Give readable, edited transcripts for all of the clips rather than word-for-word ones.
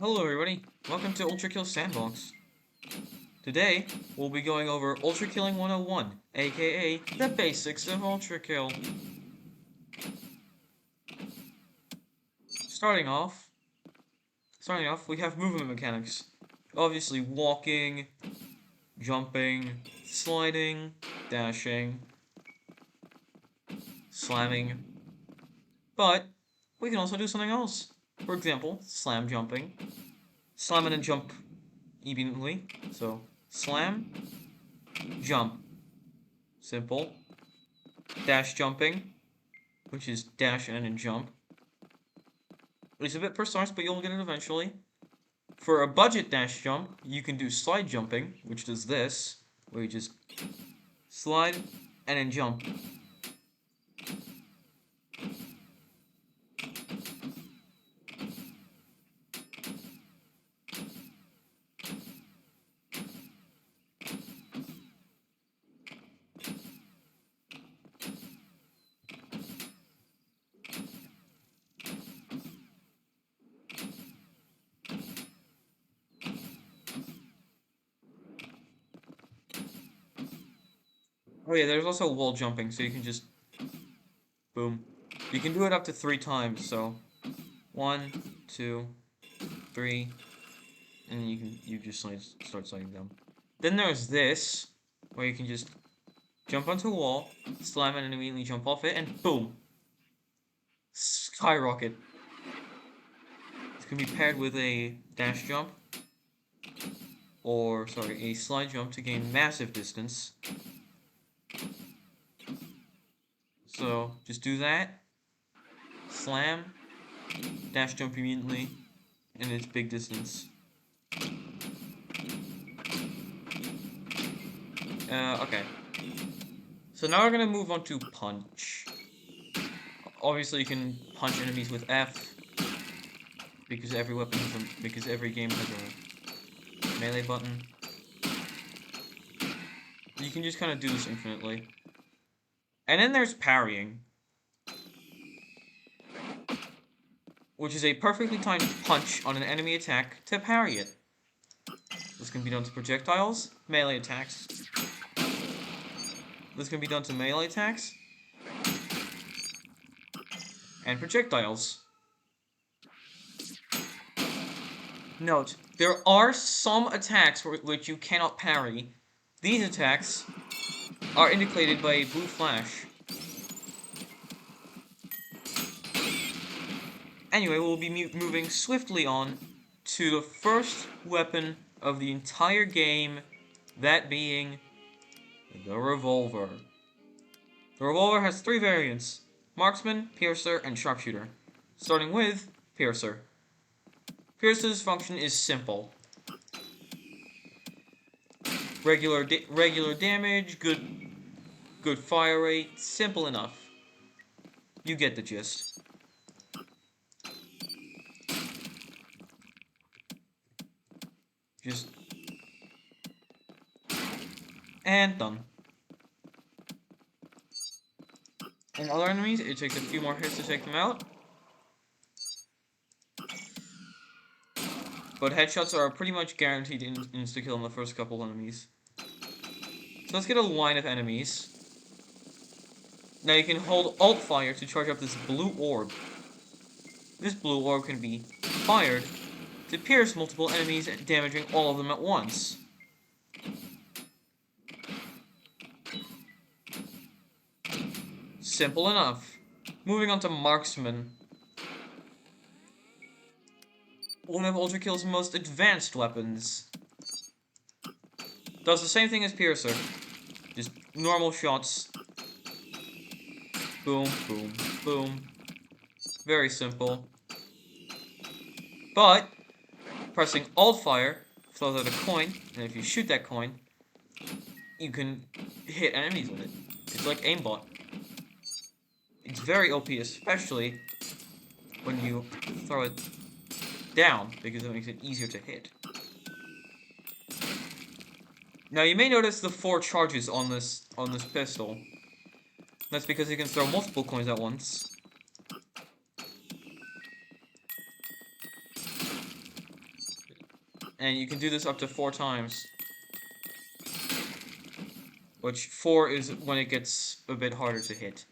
Hello everybody, welcome to ULTRAKILL Sandbox. Today, we'll be going over ULTRAKILLing 101, aka the basics of ULTRAKILL. Starting off, we have movement mechanics. Obviously walking, jumping, sliding, dashing, slamming. But, we can also do something else. For example, slam jumping. Slam and jump evenly. So, slam, jump. Simple. Dash jumping, which is dash and then jump. It's a bit precise, but you'll get it eventually. For a budget dash jump, you can do slide jumping, which does this, where you just slide and then jump. Oh yeah, there's also wall jumping, so you can just boom. You can do it up to 3 times, so 1, 2, 3, and you just start sliding down. Then there's this, where you can just jump onto a wall, slam it and immediately jump off it, and boom! Skyrocket. This can be paired with a dash jump, or, sorry, a slide jump to gain massive distance. So, just do that, slam, dash jump immediately, and it's big distance. Okay. So now we're gonna move on to punch. Obviously you can punch enemies with F, because every weapon has because every game has a melee button. You can just kind of do this infinitely. And then there's parrying, which is a perfectly timed punch on an enemy attack to parry it. This can be done to projectiles, melee attacks. This can be done to melee attacks and projectiles. Note, there are some attacks which you cannot parry. These attacks are indicated by a blue flash. Anyway, we'll be moving swiftly on to the first weapon of the entire game, that being the revolver. The revolver has 3 variants: marksman, piercer, and sharpshooter. Starting with piercer. Piercer's function is simple. Regular damage, good fire rate, simple enough. You get the gist. Just and done. And other enemies, it takes a few more hits to take them out. But headshots are pretty much guaranteed insta-kill on the first couple enemies. So let's get a line of enemies. Now you can hold alt fire to charge up this blue orb. This blue orb can be fired to pierce multiple enemies, damaging all of them at once. Simple enough. Moving on to marksman. One of ULTRAKILL's most advanced weapons. Does the same thing as piercer. Just normal shots. Boom, boom, boom. Very simple. But pressing alt fire throws out a coin, and if you shoot that coin, you can hit enemies with it. It's like aimbot. It's very OP, especially when you throw it down, because it makes it easier to hit. Now you may notice the 4 charges on this pistol. That's because you can throw multiple coins at once. And you can do this up to 4 times. Which 4 is when it gets a bit harder to hit.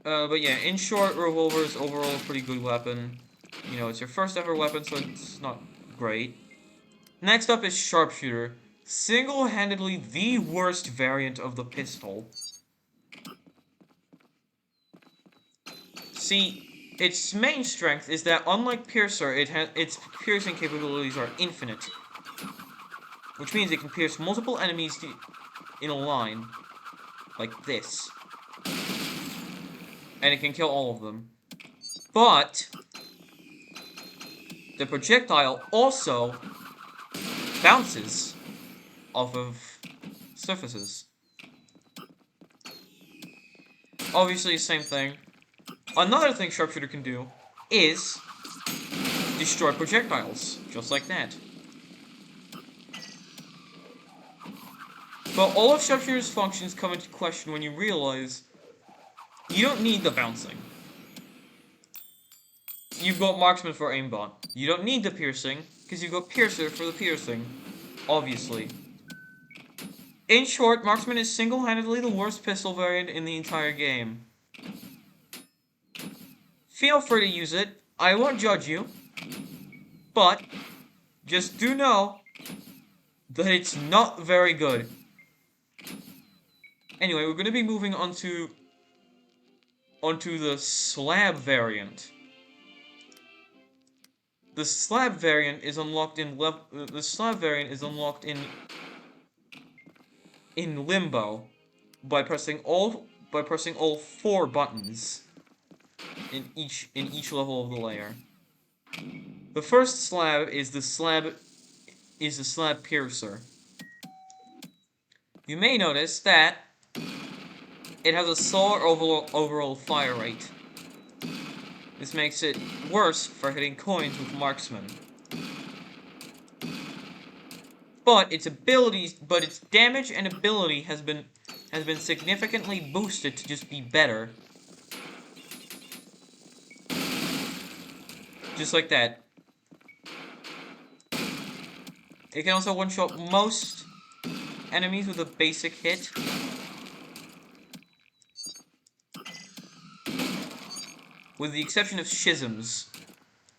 But yeah, in short, revolver is overall a pretty good weapon. You know, it's your first ever weapon, so it's not great. Next up is sharpshooter. Single-handedly the worst variant of the pistol. See, its main strength is that unlike Piercer, its piercing capabilities are infinite. Which means it can pierce multiple enemies in a line. Like this. And it can kill all of them. But the projectile also bounces off of surfaces. Obviously, same thing. Another thing sharpshooter can do is destroy projectiles, just like that. But all of sharpshooter's functions come into question when you realize you don't need the bouncing. You've got marksman for aimbot. You don't need the piercing, because you've got piercer for the piercing. Obviously. In short, marksman is single-handedly the worst pistol variant in the entire game. Feel free to use it. I won't judge you. But, just do know that it's not very good. Anyway, we're going to be moving onto the slab variant. The slab variant is unlocked in limbo by pressing all 4 buttons in each level of the layer. The first slab is the slab piercer. You may notice that it has a slower overall fire rate. This makes it worse for hitting coins with marksman. But its damage and ability has been significantly boosted to just be better. Just like that. It can also one-shot most enemies with a basic hit. With the exception of schisms,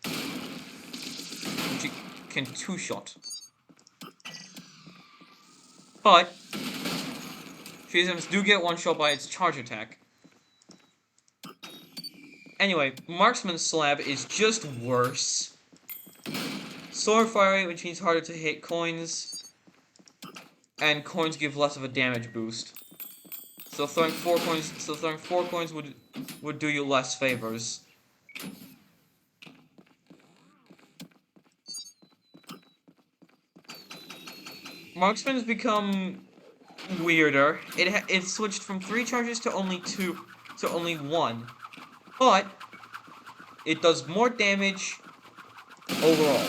which it can two-shot. But schisms do get one-shot by its charge attack. Anyway, marksman's slab is just worse. Slower fire rate, which means harder to hit coins, and coins give less of a damage boost. So throwing 4 coins would do you less favors. Marksman has become weirder. It switched from 3 charges to only 1. But it does more damage overall.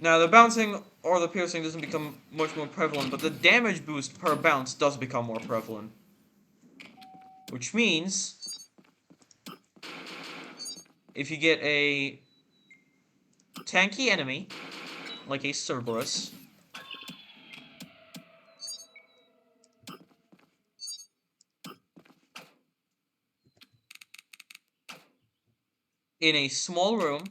Now the bouncing or the piercing doesn't become much more prevalent, but the damage boost per bounce does become more prevalent. Which means if you get a tanky enemy, like a Cerberus, in a small room,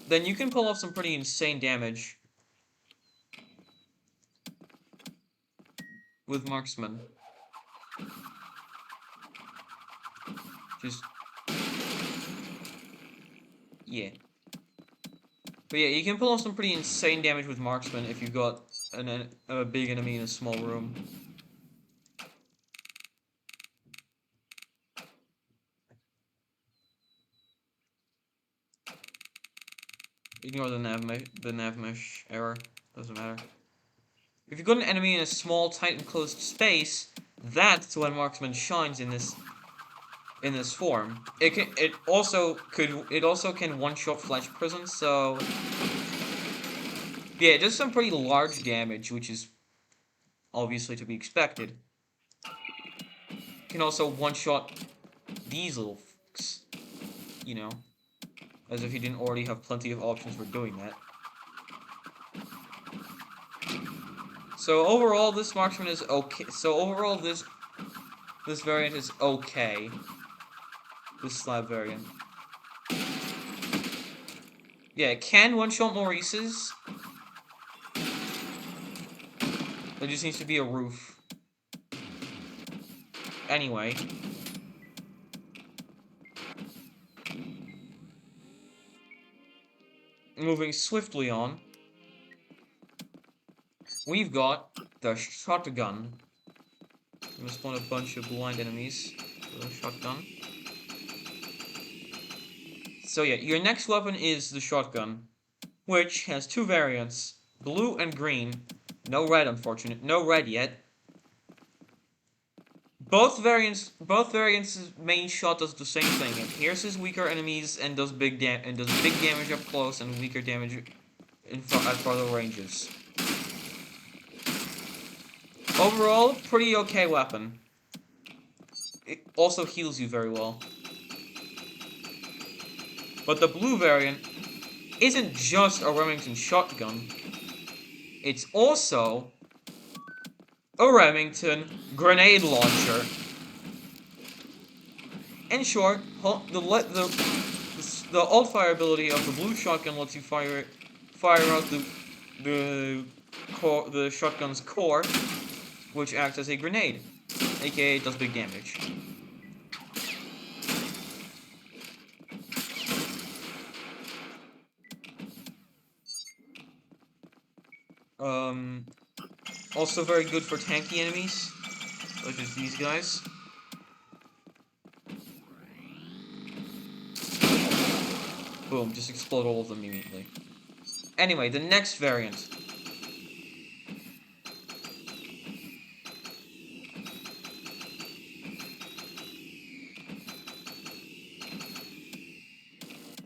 then you can pull off some pretty insane damage with marksman. Yeah. But yeah, you can pull off some pretty insane damage with marksman if you've got a big enemy in a small room. Ignore the nav mesh error. Doesn't matter. If you've got an enemy in a small, tight, enclosed space, that's when marksman shines in this form. It also can one-shot flesh prisons, so yeah, it does some pretty large damage, which is obviously to be expected. Can also one-shot these little fucks. You know, as if you didn't already have plenty of options for doing that. So overall, this marksman is okay. So overall, this variant is okay. This slab variant. Yeah, it can one-shot Maurice's. There just needs to be a roof. Anyway. Moving swiftly on. We've got the shotgun. I'm gonna spawn a bunch of blind enemies with a shotgun. So yeah, your next weapon is the shotgun, which has two variants, blue and green. No red, unfortunately. No red yet. Both variants' main shot does the same thing. It pierces weaker enemies and does big damage up close and weaker damage at farther ranges. Overall, pretty okay weapon. It also heals you very well. But the blue variant isn't just a Remington shotgun. It's also a Remington grenade launcher. In short, the alt fire ability of the blue shotgun lets you fire out the shotgun's core, which acts as a grenade, aka it does big damage. Also very good for tanky enemies, such as these guys. Boom, just explode all of them immediately. Anyway, the next variant.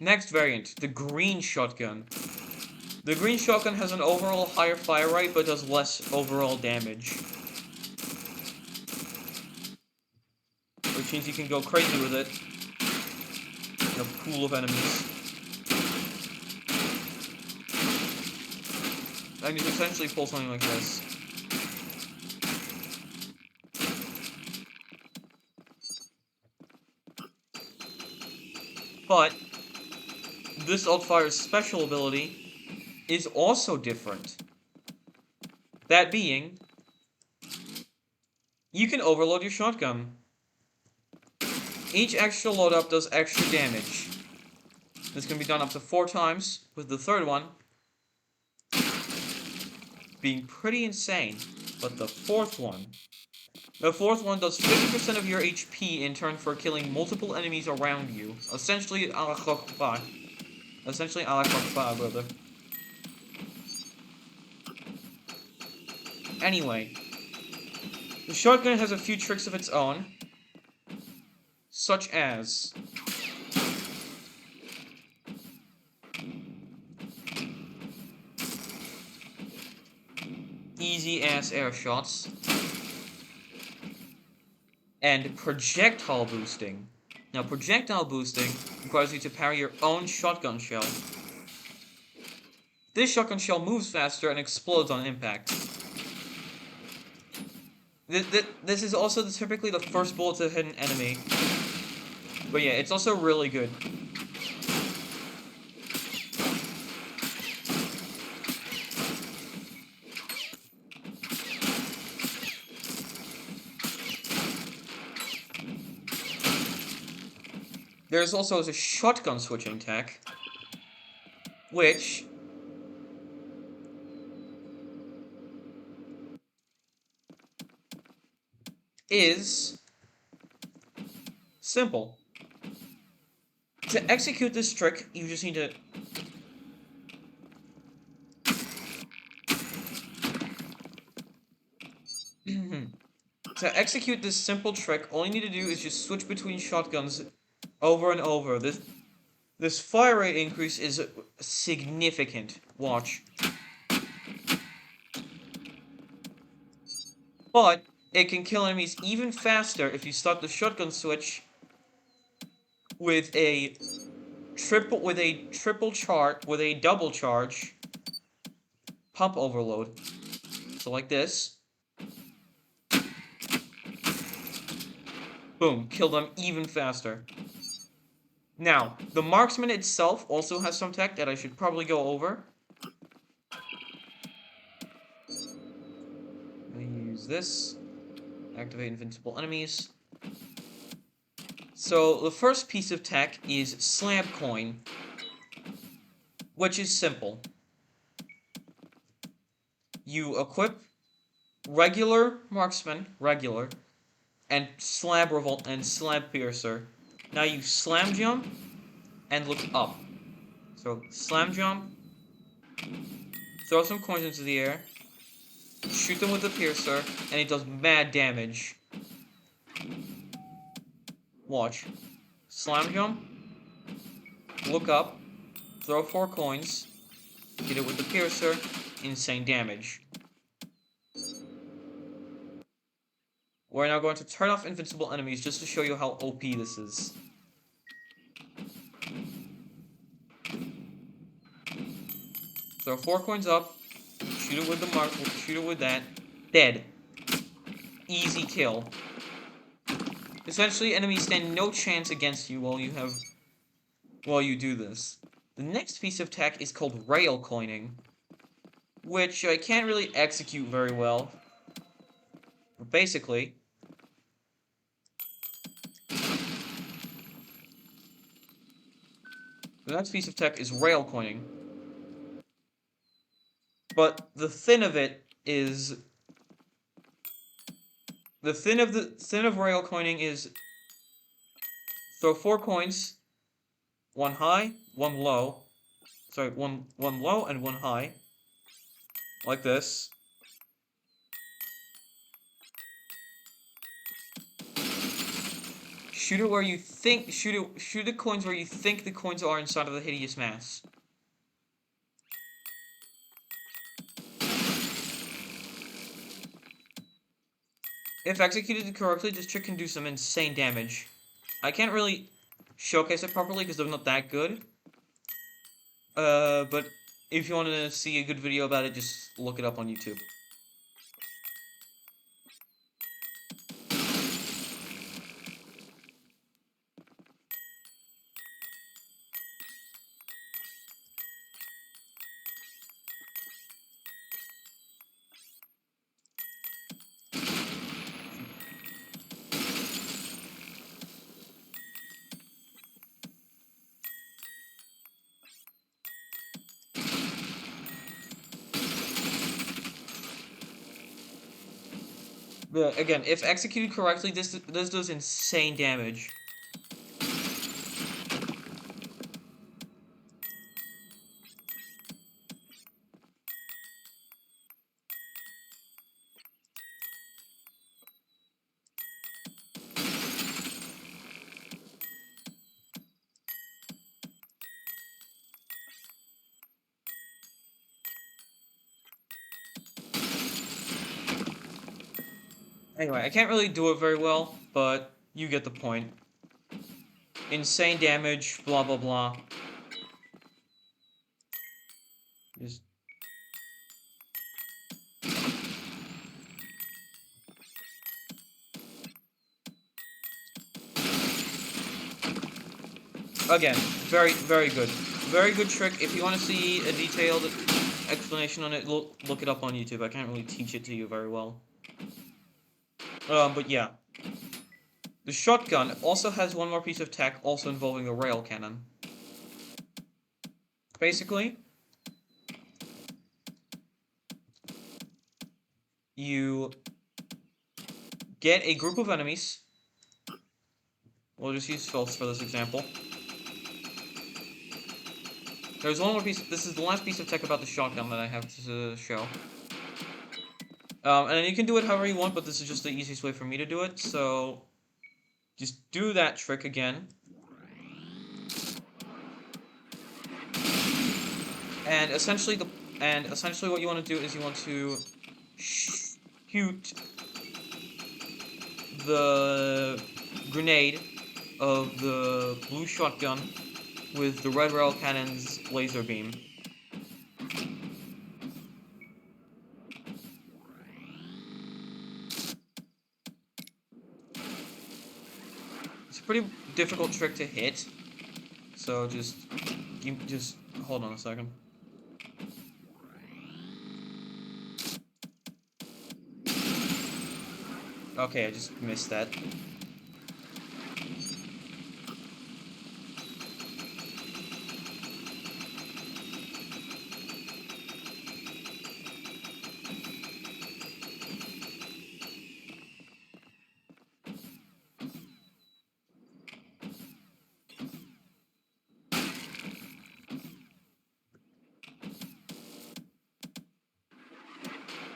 Next variant, the green shotgun. The green shotgun has an overall higher fire rate, but does less overall damage. Which means you can go crazy with it in a pool of enemies. And you can essentially pull something like this. But this Altfire's special ability is also different. That being, you can overload your shotgun. Each extra load up does extra damage. This can be done up to 4 times, with the third one being pretty insane. But the fourth one does 50% of your HP in turn for killing multiple enemies around you. Essentially, a la Khokba. Essentially, a la Khokba, brother. Anyway, the shotgun has a few tricks of its own, such as easy-ass air shots and projectile boosting. Now, projectile boosting requires you to parry your own shotgun shell. This shotgun shell moves faster and explodes on impact. This is also typically the first bullet to hit an enemy. But yeah, it's also really good. There's also a shotgun switching tech, which is simple. To execute this trick, you just need to to execute this simple trick, all you need to do is just switch between shotguns over and over. This fire rate increase is significant. Watch. But it can kill enemies even faster if you start the shotgun switch with a double charge pump overload. So like this. Boom, kill them even faster. Now, the marksman itself also has some tech that I should probably go over. I'm gonna use this. Activate invincible enemies. So, the first piece of tech is slab coin, which is simple. You equip regular marksman, and slab revolt and slab piercer. Now you slam jump and look up. So slam jump, throw some coins into the air, shoot them with the piercer, and it does mad damage. Watch. Slam jump, look up, throw 4 coins, hit it with the piercer, insane damage. We're now going to turn off invincible enemies just to show you how OP this is. Throw 4 coins up, shoot it with the mark, shoot it with that, dead. Easy kill. Essentially, enemies stand no chance against you while you do this. The next piece of tech is called rail coining, which I can't really execute very well. But basically, the next piece of tech is rail coining. But the thin of it is the thin of rail coining is throw 4 coins, 1 high, 1 low. Sorry, one low and 1 high. Like this. Shoot it where you think shoot the coins where you think the coins are inside of the hideous mass. If executed correctly, this trick can do some insane damage. I can't really showcase it properly because I'm not that good. But if you want to see a good video about it, just look it up on YouTube. But again, if executed correctly, this does insane damage. Anyway, I can't really do it very well, but you get the point. Insane damage, blah blah blah. Just again, very good. Very good trick. If you want to see a detailed explanation on it, look it up on YouTube. I can't really teach it to you very well. But yeah. The shotgun also has one more piece of tech, also involving the rail cannon. Basically, you get a group of enemies. We'll just use filth for this example. There's one more piece. This is the last piece of tech about the shotgun that I have to show. And you can do it however you want, but this is just the easiest way for me to do it, so just do that trick again. And essentially what you want to do is you want to shoot the grenade of the blue shotgun with the red rail cannon's laser beam. It's a pretty difficult trick to hit, so just hold on a second. Okay, I just missed that.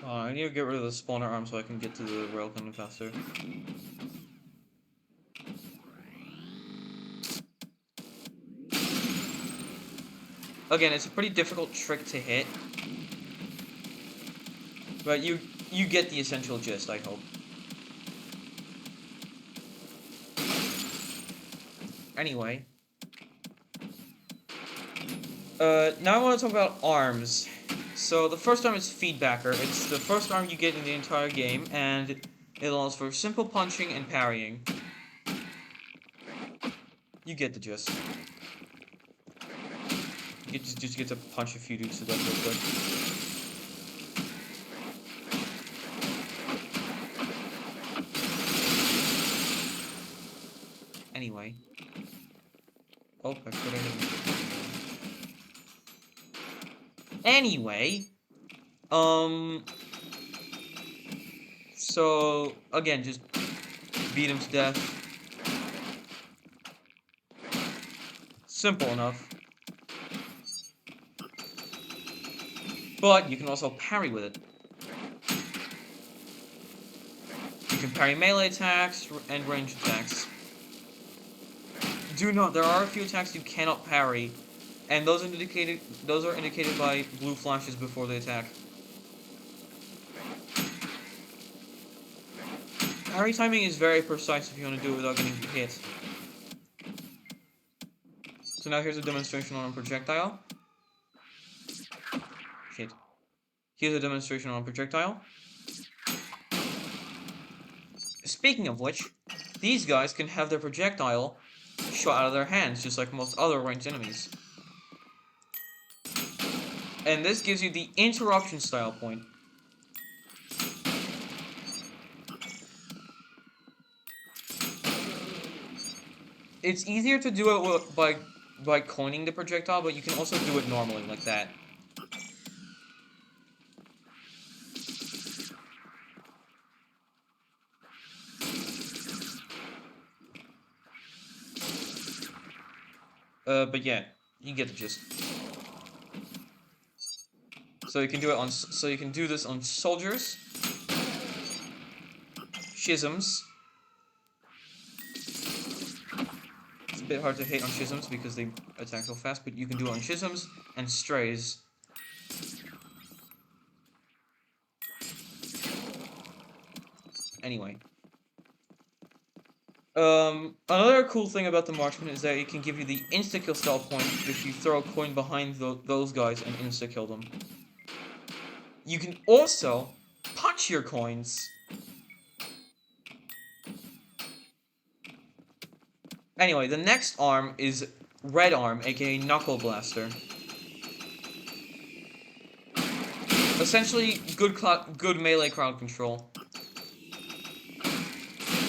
I need to get rid of the spawner arm so I can get to the rail cannon faster. Again, it's a pretty difficult trick to hit, but you get the essential gist, I hope. Anyway, now I want to talk about arms. So the first arm is Feedbacker. It's the first arm you get in the entire game, and it allows for simple punching and parrying. You get the gist. You just get to punch a few dudes to death real quick. Anyway. Oh, I put it in. Anyway. So, again, just beat him to death. Simple enough. But you can also parry with it. You can parry melee attacks and range attacks. Do note, there are a few attacks you cannot parry, and those are indicated by blue flashes before the attack. Parry timing is very precise if you want to do it without getting hit. So now here's a demonstration on a projectile. Shit. Here's a demonstration on a projectile. Speaking of which, these guys can have their projectile shot out of their hands, just like most other ranged enemies. And this gives you the interruption style point. It's easier to do it by coining the projectile, but you can also do it normally, like that. But yeah, you get the gist. So you can do it on. So you can do this on soldiers, schisms. It's a bit hard to hit on schisms because they attack so fast, but you can do it on schisms and strays. Anyway. Another cool thing about the marksman is that it can give you the insta-kill style point if you throw a coin behind those guys and insta-kill them. You can also punch your coins. Anyway, the next arm is Red Arm, aka Knuckle Blaster. Essentially, good melee crowd control.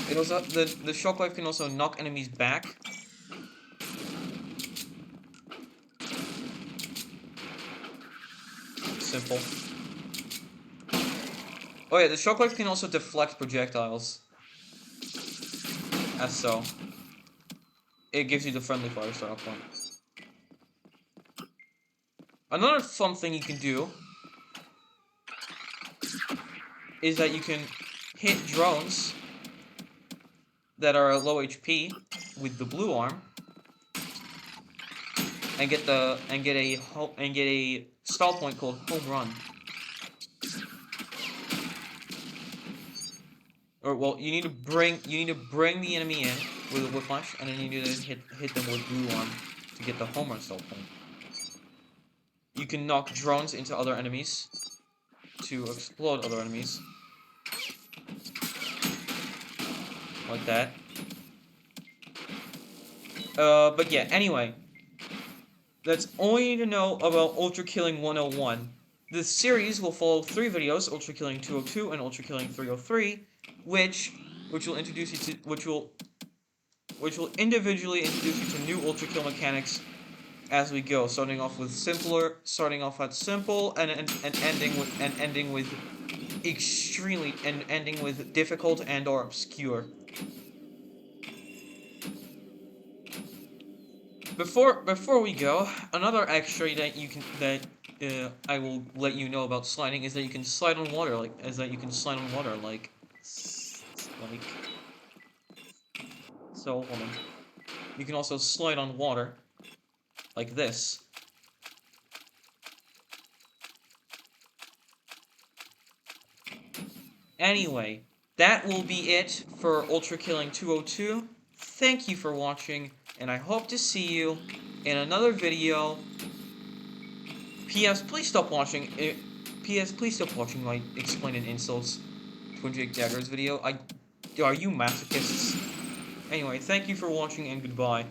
It also the shockwave can also knock enemies back. Simple. Oh yeah, the shockwave can also deflect projectiles. As so. It gives you the friendly fire style point. Another fun thing you can do is that you can hit drones that are low HP with the blue arm and get a stall point called Home Run. Or well, you need to bring the enemy in with a whiplash, and then you need to hit them with glue on to get the home run style point. You can knock drones into other enemies to explode other enemies. Like that. But yeah, anyway. That's all you need to know about ULTRAKILLing 101. This series will follow 3 videos, ULTRAKILLing 202 and ULTRAKILLing 303, which will introduce you to which will individually introduce you to new ULTRAKILL mechanics as we go, starting off at simple and ending with extremely and ending with difficult and or obscure. Before we go, another extra that I will let you know about sliding is that you can slide on water like so. Hold on. You can also slide on water like this. Anyway, that will be it for ULTRAKILLing 202. Thank you for watching, and I hope to see you in another video. P.S. Please stop watching. P.S. Please stop watching my explaining insults to Jake Daggers video. Are you masochists? Anyway, thank you for watching and goodbye.